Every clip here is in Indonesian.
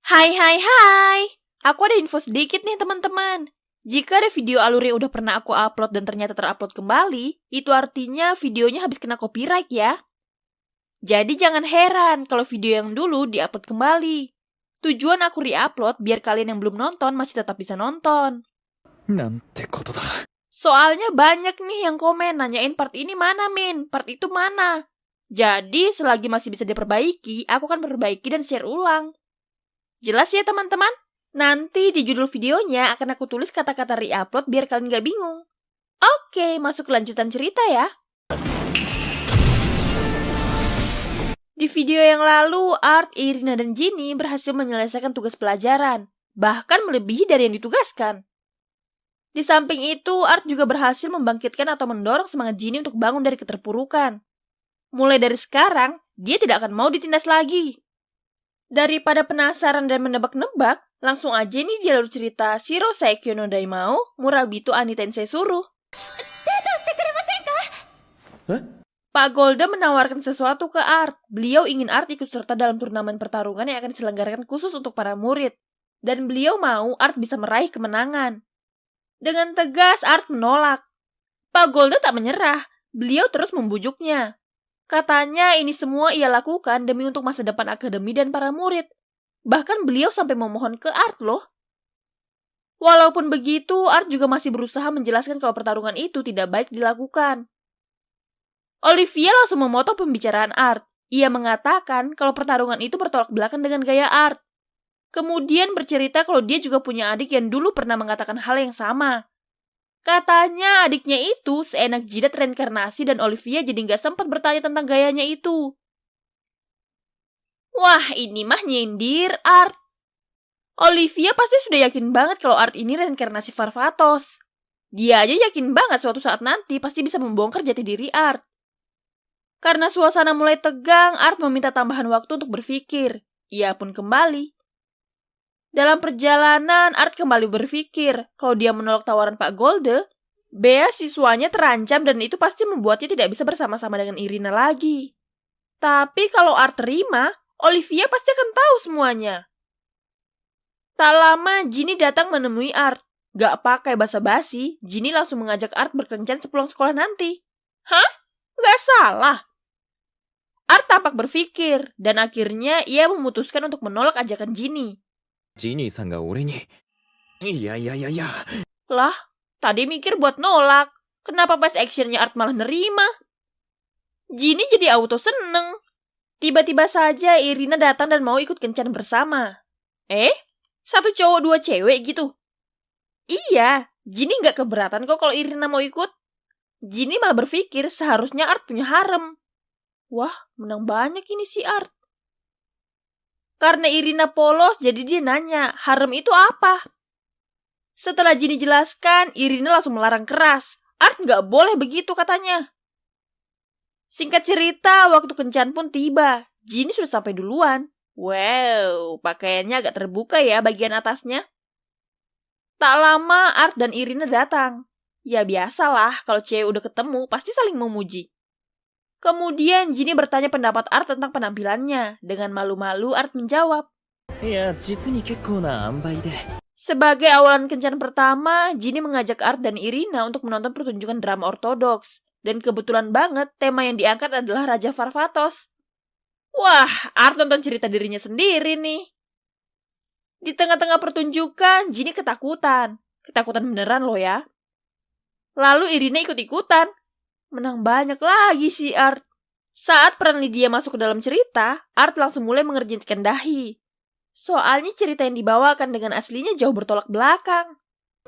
Hai hai hai, aku ada info sedikit nih teman-teman. Jika ada video alur yang udah pernah aku upload dan ternyata terupload kembali, itu artinya videonya habis kena copyright ya. Jadi jangan heran kalau video yang dulu diupload kembali. Tujuan aku re-upload biar kalian yang belum nonton masih tetap bisa nonton. Nante koto da. Soalnya banyak nih yang komen nanyain part ini mana Min, part itu mana. Jadi selagi masih bisa diperbaiki, aku akan perbaiki dan share ulang. Jelas ya teman-teman? Nanti di judul videonya akan aku tulis kata-kata re-upload biar kalian gak bingung. Oke, masuk ke lanjutan cerita ya. Di video yang lalu, Art, Irina, dan Ginny berhasil menyelesaikan tugas pelajaran, bahkan melebihi dari yang ditugaskan. Di samping itu, Art juga berhasil membangkitkan atau mendorong semangat Ginny untuk bangun dari keterpurukan. Mulai dari sekarang, dia tidak akan mau ditindas lagi. Daripada penasaran dan menebak-nebak, langsung aja nih di alur cerita Shiro Saikyo no Daimao, Murabitu Ani Tensei Suru. Pak Golda menawarkan sesuatu ke Art. Beliau ingin Art ikut serta dalam turnamen pertarungan yang akan diselenggarakan khusus untuk para murid. Dan beliau mau Art bisa meraih kemenangan. Dengan tegas, Art menolak. Pak Golda tak menyerah. Beliau terus membujuknya. Katanya ini semua ia lakukan demi untuk masa depan akademi dan para murid. Bahkan beliau sampai memohon ke Art loh. Walaupun begitu, Art juga masih berusaha menjelaskan kalau pertarungan itu tidak baik dilakukan. Olivia langsung memotong pembicaraan Art. Ia mengatakan kalau pertarungan itu bertolak belakang dengan gaya Art. Kemudian bercerita kalau dia juga punya adik yang dulu pernah mengatakan hal yang sama. Katanya adiknya itu seenak jidat reinkarnasi dan Olivia jadi nggak sempat bertanya tentang gayanya itu. Wah, ini mah nyindir Art. Olivia pasti sudah yakin banget kalau Art ini reinkarnasi Farfatos. Dia aja yakin banget suatu saat nanti pasti bisa membongkar jati diri Art. Karena suasana mulai tegang, Art meminta tambahan waktu untuk berpikir. Ia pun kembali. Dalam perjalanan, Art kembali berpikir kalau dia menolak tawaran Pak Golde, beasiswanya terancam dan itu pasti membuatnya tidak bisa bersama-sama dengan Irina lagi. Tapi kalau Art terima, Olivia pasti akan tahu semuanya. Tak lama, Ginny datang menemui Art. Gak pakai basa-basi, Ginny langsung mengajak Art berkencan sepulang sekolah nanti. Hah? Gak salah. Art tampak berpikir, dan akhirnya ia memutuskan untuk menolak ajakan Ginny. Ginny-san ga ore ni. Iya. Lah, tadi mikir buat nolak. Kenapa pas actionnya Art malah nerima? Ginny jadi auto seneng. Tiba-tiba saja Irina datang dan mau ikut kencan bersama. Satu cowok dua cewek gitu? Iya, Ginny gak keberatan kok kalau Irina mau ikut. Ginny malah berpikir seharusnya Art punya harem. Wah, menang banyak ini si Art. Karena Irina polos, jadi dia nanya, harem itu apa? Setelah Ginny jelaskan, Irina langsung melarang keras. Art gak boleh begitu katanya. Singkat cerita, waktu kencan pun tiba. Ginny sudah sampai duluan. Wow, pakaiannya agak terbuka ya bagian atasnya. Tak lama, Art dan Irina datang. Ya biasalah, kalau cewek udah ketemu, pasti saling memuji. Kemudian Ginny bertanya pendapat Art tentang penampilannya. Dengan malu-malu Art menjawab. Iya, jitsu ni kekkou na ambai de. Sebagai awalan kencan pertama, Ginny mengajak Art dan Irina untuk menonton pertunjukan drama ortodoks. Dan kebetulan banget tema yang diangkat adalah Raja Farfatos. Wah, Art nonton cerita dirinya sendiri nih. Di tengah-tengah pertunjukan, Ginny ketakutan. Ketakutan beneran loh ya. Lalu Irina ikut-ikutan. Menang banyak lagi si Art. Saat peran Lydia masuk ke dalam cerita, Art langsung mulai mengerjitkan dahi. Soalnya cerita yang dibawakan dengan aslinya jauh bertolak belakang.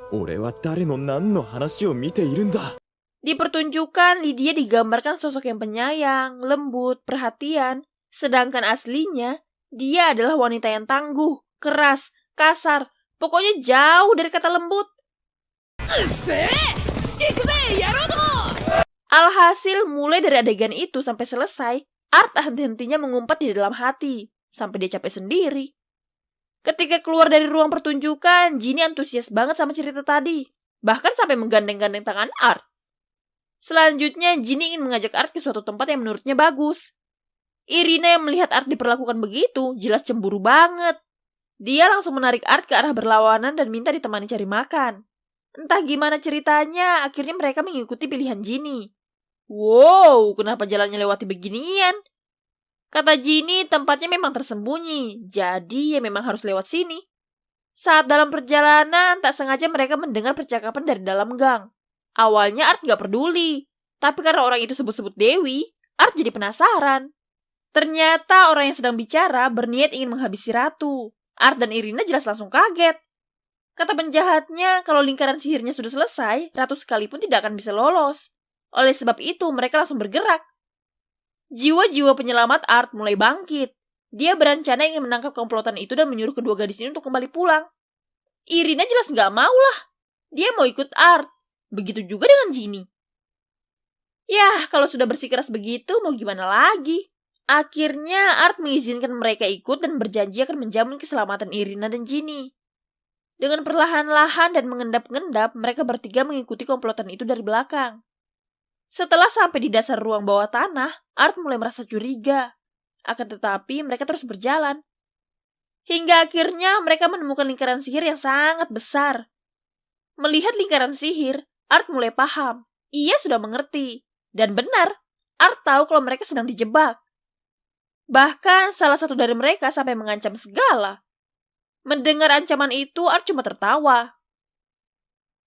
Ore wa dare no nan no hanashi o mite irun da. Di pertunjukan, Lydia digambarkan sosok yang penyayang, lembut, perhatian. Sedangkan aslinya, dia adalah wanita yang tangguh, keras, kasar. Pokoknya jauh dari kata lembut. Alhasil, mulai dari adegan itu sampai selesai, Art henti-hentinya mengumpat di dalam hati, sampai dia capek sendiri. Ketika keluar dari ruang pertunjukan, Ginny antusias banget sama cerita tadi, bahkan sampai menggandeng-gandeng tangan Art. Selanjutnya, Ginny ingin mengajak Art ke suatu tempat yang menurutnya bagus. Irina yang melihat Art diperlakukan begitu, jelas cemburu banget. Dia langsung menarik Art ke arah berlawanan dan minta ditemani cari makan. Entah gimana ceritanya, akhirnya mereka mengikuti pilihan Ginny. Wow, kenapa jalannya lewati beginian? Kata Ginny, tempatnya memang tersembunyi, jadi ya memang harus lewat sini. Saat dalam perjalanan, tak sengaja mereka mendengar percakapan dari dalam gang. Awalnya Art gak peduli, tapi karena orang itu sebut-sebut Dewi, Art jadi penasaran. Ternyata orang yang sedang bicara berniat ingin menghabisi ratu. Art dan Irina jelas langsung kaget. Kata penjahatnya, kalau lingkaran sihirnya sudah selesai, ratu sekalipun tidak akan bisa lolos. Oleh sebab itu, mereka langsung bergerak. Jiwa-jiwa penyelamat Art mulai bangkit. Dia berencana ingin menangkap komplotan itu dan menyuruh kedua gadis ini untuk kembali pulang. Irina jelas nggak mau lah. Dia mau ikut Art. Begitu juga dengan Ginny. Yah, kalau sudah bersikeras begitu, mau gimana lagi? Akhirnya Art mengizinkan mereka ikut dan berjanji akan menjamin keselamatan Irina dan Ginny. Dengan perlahan-lahan dan mengendap-endap, mereka bertiga mengikuti komplotan itu dari belakang. Setelah sampai di dasar ruang bawah tanah, Art mulai merasa curiga. Akan tetapi, mereka terus berjalan. Hingga akhirnya mereka menemukan lingkaran sihir yang sangat besar. Melihat lingkaran sihir, Art mulai paham. Ia sudah mengerti. Dan benar, Art tahu kalau mereka sedang dijebak. Bahkan salah satu dari mereka sampai mengancam segala. Mendengar ancaman itu, Art cuma tertawa.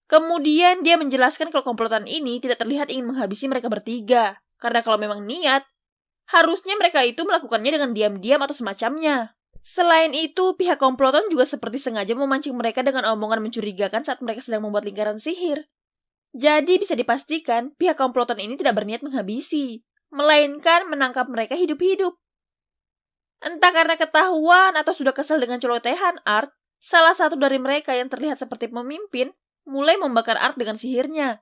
Kemudian dia menjelaskan kalau komplotan ini tidak terlihat ingin menghabisi mereka bertiga. Karena kalau memang niat, harusnya mereka itu melakukannya dengan diam-diam atau semacamnya. Selain itu, pihak komplotan juga seperti sengaja memancing mereka dengan omongan mencurigakan saat mereka sedang membuat lingkaran sihir. Jadi bisa dipastikan pihak komplotan ini tidak berniat menghabisi, melainkan menangkap mereka hidup-hidup. Entah karena ketahuan atau sudah kesal dengan celotehan Art, salah satu dari mereka yang terlihat seperti pemimpin mulai membakar Art dengan sihirnya.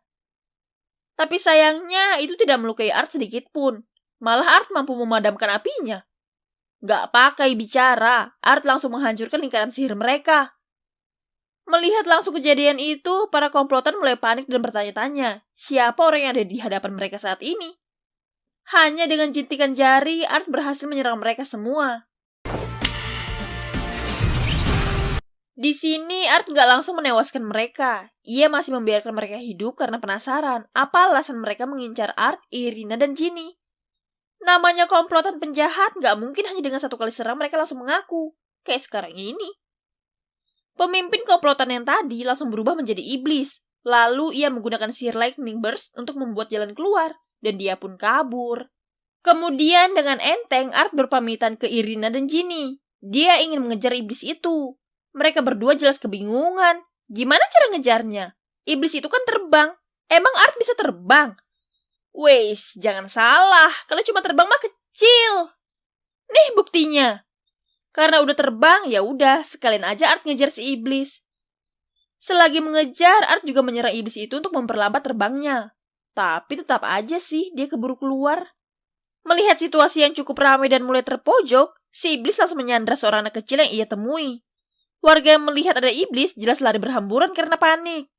Tapi sayangnya itu tidak melukai Art sedikit pun. Malah Art mampu memadamkan apinya. Gak pakai bicara, Art langsung menghancurkan lingkaran sihir mereka. Melihat langsung kejadian itu, para komplotan mulai panik dan bertanya-tanya, siapa orang yang ada di hadapan mereka saat ini? Hanya dengan jentikan jari, Art berhasil menyerang mereka semua. Di sini, Art gak langsung menewaskan mereka. Ia masih membiarkan mereka hidup karena penasaran apa alasan mereka mengincar Art, Irina, dan Ginny. Namanya komplotan penjahat, gak mungkin hanya dengan satu kali serang mereka langsung mengaku. Kayak sekarang ini. Pemimpin komplotan yang tadi langsung berubah menjadi iblis. Lalu ia menggunakan sihir lightning burst untuk membuat jalan keluar. Dan dia pun kabur. Kemudian dengan enteng, Art berpamitan ke Irina dan Ginny. Dia ingin mengejar iblis itu. Mereka berdua jelas kebingungan. Gimana cara ngejarnya? Iblis itu kan terbang. Emang Art bisa terbang? Weis, jangan salah. Kalau cuma terbang mah kecil. Nih buktinya. Karena udah terbang, ya udah, sekalian aja Art ngejar si iblis. Selagi mengejar, Art juga menyerang iblis itu untuk memperlambat terbangnya. Tapi tetap aja sih dia keburu keluar. Melihat situasi yang cukup ramai dan mulai terpojok, si iblis langsung menyandra seorang anak kecil yang ia temui. Warga yang melihat ada iblis jelas lari berhamburan karena panik.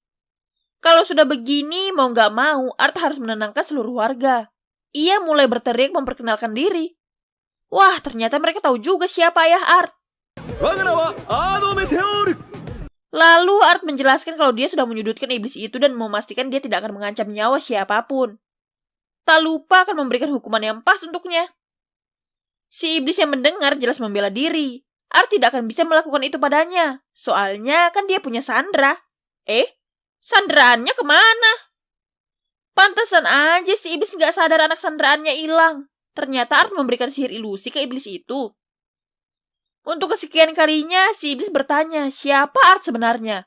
Kalau sudah begini, mau nggak mau, Art harus menenangkan seluruh warga. Ia mulai berteriak memperkenalkan diri. Wah, ternyata mereka tahu juga siapa ayah Art. Lalu Art menjelaskan kalau dia sudah menyudutkan iblis itu dan memastikan dia tidak akan mengancam nyawa siapapun. Tak lupa akan memberikan hukuman yang pas untuknya. Si iblis yang mendengar jelas membela diri. Art tidak akan bisa melakukan itu padanya. Soalnya kan dia punya sandera. Sanderaannya kemana? Pantesan aja si iblis nggak sadar anak sanderaannya hilang. Ternyata Art memberikan sihir ilusi ke iblis itu. Untuk kesekian kalinya, si iblis bertanya, siapa Art sebenarnya?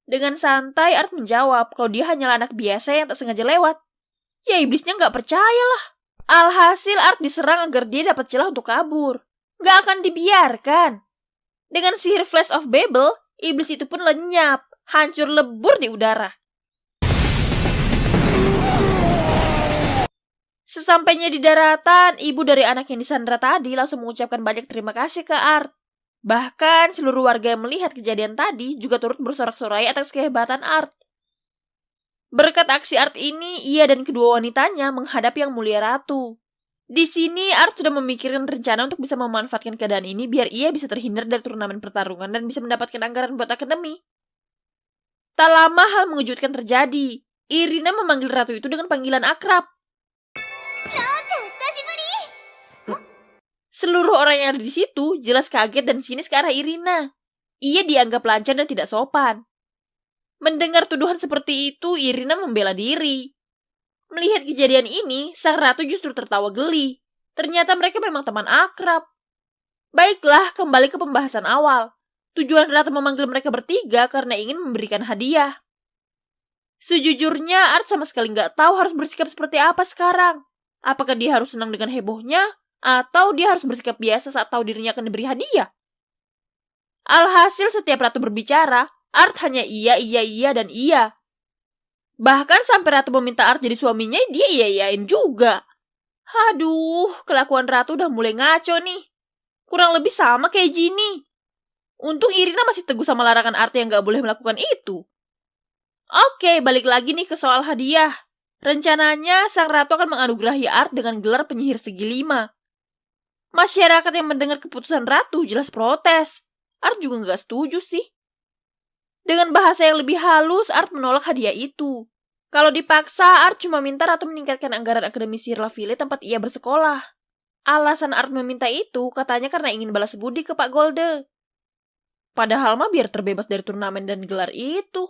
Dengan santai, Art menjawab kalau dia hanyalah anak biasa yang tak sengaja lewat. Ya iblisnya nggak percayalah. Alhasil Art diserang agar dia dapat celah untuk kabur. Nggak akan dibiarkan. Dengan sihir Flash of Babel, iblis itu pun lenyap, hancur lebur di udara. Sesampainya di daratan, ibu dari anak yang disandra tadi langsung mengucapkan banyak terima kasih ke Art. Bahkan seluruh warga yang melihat kejadian tadi juga turut bersorak-sorai atas kehebatan Art. Berkat aksi Art ini, ia dan kedua wanitanya menghadap Yang Mulia Ratu. Di sini Art sudah memikirkan rencana untuk bisa memanfaatkan keadaan ini biar ia bisa terhindar dari turnamen pertarungan dan bisa mendapatkan anggaran buat akademi. Tak lama hal mengejutkan terjadi. Irina memanggil ratu itu dengan panggilan akrab. Seluruh orang yang ada di situ jelas kaget dan sinis ke arah Irina. Ia dianggap lancang dan tidak sopan. Mendengar tuduhan seperti itu, Irina membela diri. Melihat kejadian ini, sang ratu justru tertawa geli. Ternyata mereka memang teman akrab. Baiklah, kembali ke pembahasan awal. Tujuan ratu memanggil mereka bertiga karena ingin memberikan hadiah. Sejujurnya, Art sama sekali nggak tahu harus bersikap seperti apa sekarang. Apakah dia harus senang dengan hebohnya, atau dia harus bersikap biasa saat tahu dirinya akan diberi hadiah? Alhasil setiap ratu berbicara, Art hanya iya, dan iya. Bahkan sampai ratu meminta Art jadi suaminya, dia iya-iyain juga. Aduh, kelakuan ratu udah mulai ngaco nih. Kurang lebih sama kayak Ginny. Untung Irina masih teguh sama larangan Art yang gak boleh melakukan itu. Oke, balik lagi nih ke soal hadiah. Rencananya, sang ratu akan menganugerahi Art dengan gelar penyihir segi 5. Masyarakat yang mendengar keputusan ratu jelas protes. Art juga gak setuju sih. Dengan bahasa yang lebih halus, Art menolak hadiah itu. Kalau dipaksa, Art cuma minta ratu meningkatkan anggaran Akademi Sihir La Ville tempat ia bersekolah. Alasan Art meminta itu katanya karena ingin balas budi ke Pak Golde. Padahal mah biar terbebas dari turnamen dan gelar itu.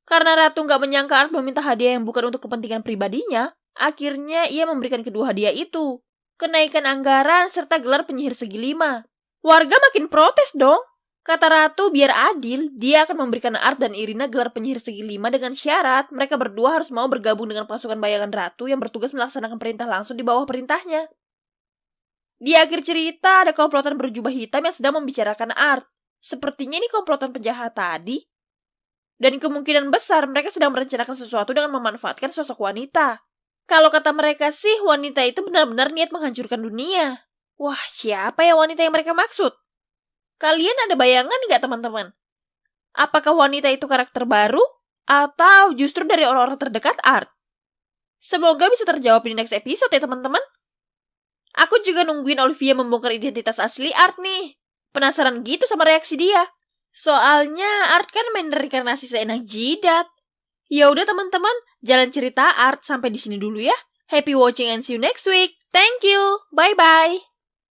Karena ratu nggak menyangka Art meminta hadiah yang bukan untuk kepentingan pribadinya, akhirnya ia memberikan kedua hadiah itu. Kenaikan anggaran serta gelar penyihir segi 5. Warga makin protes dong. Kata ratu biar adil, dia akan memberikan Art dan Irina gelar penyihir segi 5 dengan syarat mereka berdua harus mau bergabung dengan pasukan bayangan ratu yang bertugas melaksanakan perintah langsung di bawah perintahnya. Di akhir cerita ada komplotan berjubah hitam yang sedang membicarakan Art. Sepertinya ini komplotan penjahat tadi. Dan kemungkinan besar mereka sedang merencanakan sesuatu dengan memanfaatkan sosok wanita. Kalau kata mereka sih, wanita itu benar-benar niat menghancurkan dunia. Wah, siapa ya wanita yang mereka maksud? Kalian ada bayangan nggak, teman-teman? Apakah wanita itu karakter baru? Atau justru dari orang-orang terdekat Art? Semoga bisa terjawab di next episode ya, teman-teman. Aku juga nungguin Olivia membongkar identitas asli Art nih. Penasaran gitu sama reaksi dia. Soalnya Art kan main reinkarnasi seenak jidat. Ya udah teman-teman, jalan cerita Art sampai di sini dulu ya. Happy watching and see you next week. Thank you. Bye-bye.